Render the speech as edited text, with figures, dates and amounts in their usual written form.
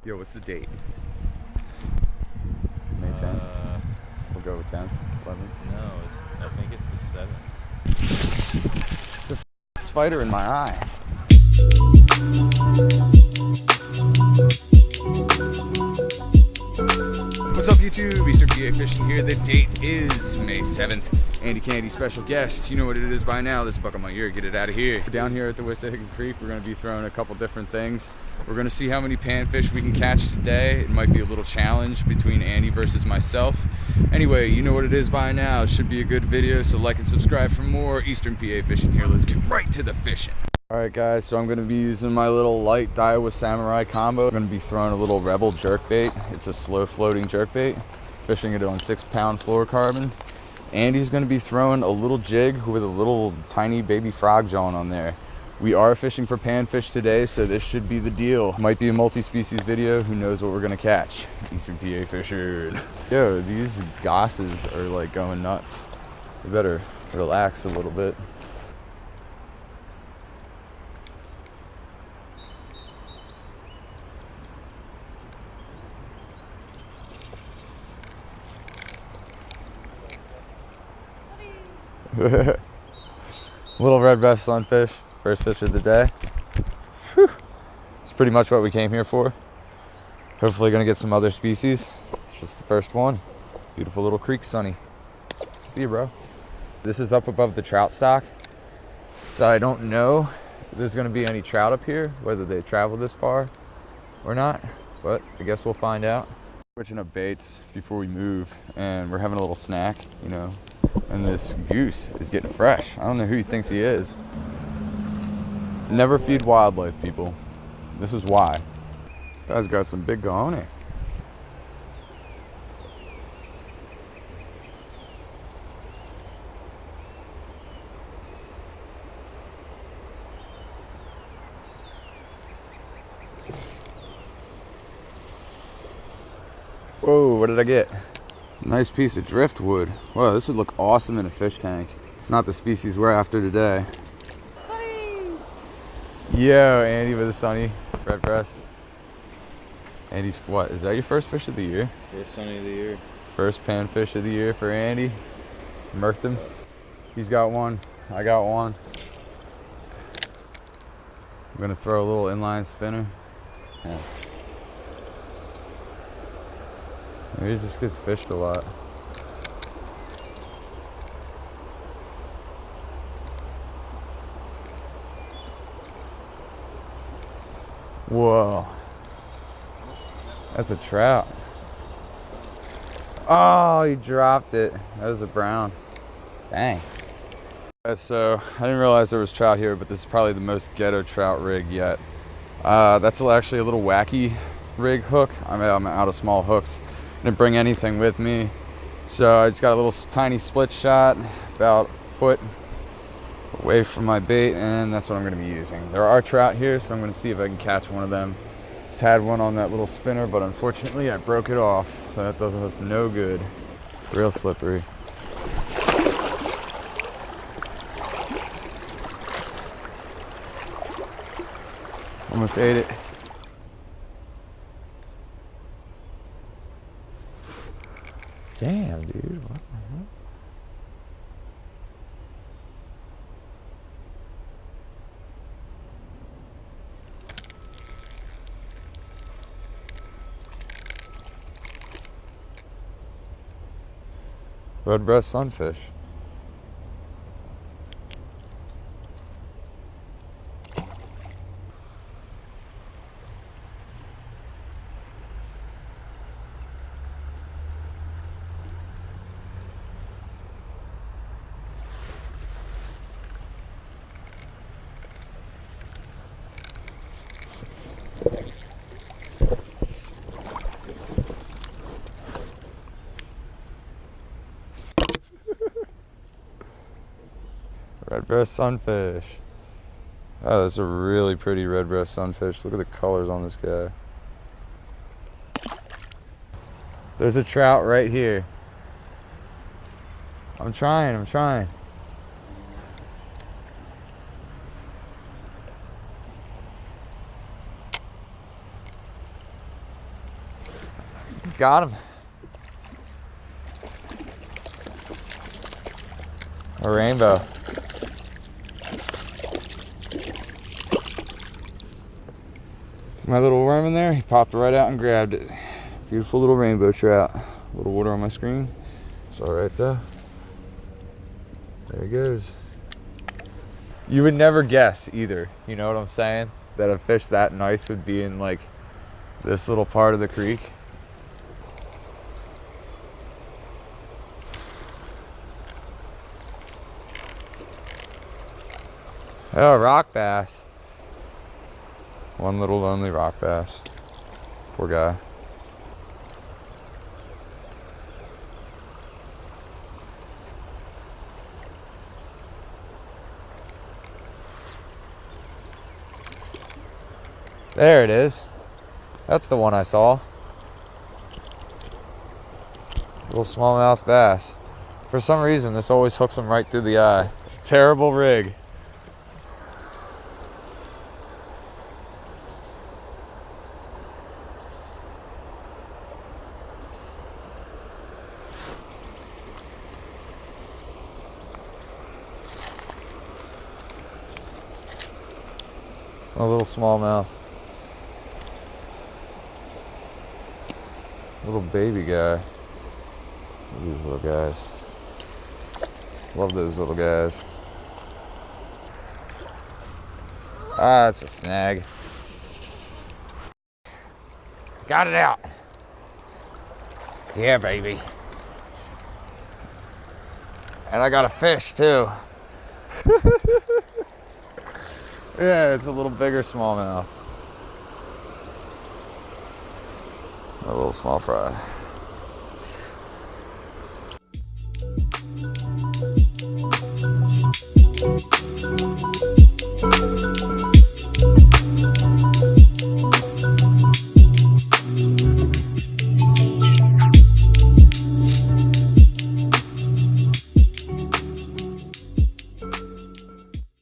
Yo, what's the date? May 10th? We'll go with 10th, 11th. No, I think it's the 7th. The spider in my eye. What's up, YouTube? Eastern PA Fishing here. The date is May 7th. Andy Candy, special guest. You know what it is by now. This buck on my ear, get it out of here. Down here at the Wissahickon Creek, we're going to be throwing a couple different things. We're going to see how many panfish we can catch today. It might be a little challenge between Andy versus myself. Anyway, you know what it is by now. It should be a good video, so like and subscribe for more Eastern PA Fishing here. Let's get right to the fishing. Alright guys, so I'm going to be using my little light Daiwa Samurai combo. I'm going to be throwing a little Rebel jerkbait. It's a slow floating jerkbait. Fishing it on 6-pound fluorocarbon. Andy's going to be throwing a little jig with a little tiny baby frog jawing on there. We are fishing for panfish today, so this should be the deal. Might be a multi-species video. Who knows what we're going to catch. Eastern PA Fishing. Yo, these gosses are like going nuts. We better relax a little bit. Little red breast sunfish, first fish of the day. Whew. It's pretty much what we came here for. Hopefully gonna get some other species. It's just the first one. Beautiful little creek, Sunny. See you, bro. This is up above the trout stock, so I don't know if there's gonna be any trout up here, whether they travel this far or not, but I guess we'll find out. Switching up baits before we move, and we're having a little snack, you know. And this goose is getting fresh. I don't know who he thinks he is. Never feed wildlife, people. This is why. Guy's got some big cojones. Whoa, what did I get? Nice piece of driftwood. Whoa, this would look awesome in a fish tank. It's not the species we're after today. Sunny! Yo, Andy with a Sunny red breast. Andy's what? Is that your first fish of the year? First Sunny of the year. First panfish of the year for Andy. Murked him. He's got one. I got one. I'm gonna throw a little inline spinner. Yeah. Maybe it just gets fished a lot. Whoa. That's a trout. Oh, he dropped it. That was a brown. Dang. So, I didn't realize there was trout here, but this is probably the most ghetto trout rig yet. That's actually a little wacky rig hook. I'm out of small hooks. Didn't bring anything with me, so I just got a little tiny split shot about a foot away from my bait, and that's what I'm going to be using. There are trout here, so I'm going to see if I can catch one of them. Just had one on that little spinner, but unfortunately I broke it off, so that does us no good. Real slippery. Almost ate it. Damn, dude, what the hell? Red breast sunfish. Red breast sunfish. Oh, that's a really pretty red breast sunfish. Look at the colors on this guy. There's a trout right here. I'm trying. Got him. A rainbow. See my little worm in there? He popped right out and grabbed it. Beautiful little rainbow trout. A little water on my screen. It's all right though. There he goes. You would never guess either, you know what I'm saying? That a fish that nice would be in like this little part of the creek. Oh, rock bass. One little lonely rock bass. Poor guy. There it is. That's the one I saw. Little smallmouth bass. For some reason, this always hooks him right through the eye. Terrible rig. A little smallmouth. Little baby guy. Look at these little guys. Love those little guys. Ah, that's a snag. Got it out. Yeah, baby. And I got a fish too. Yeah, it's a little bigger smallmouth. A little small fry.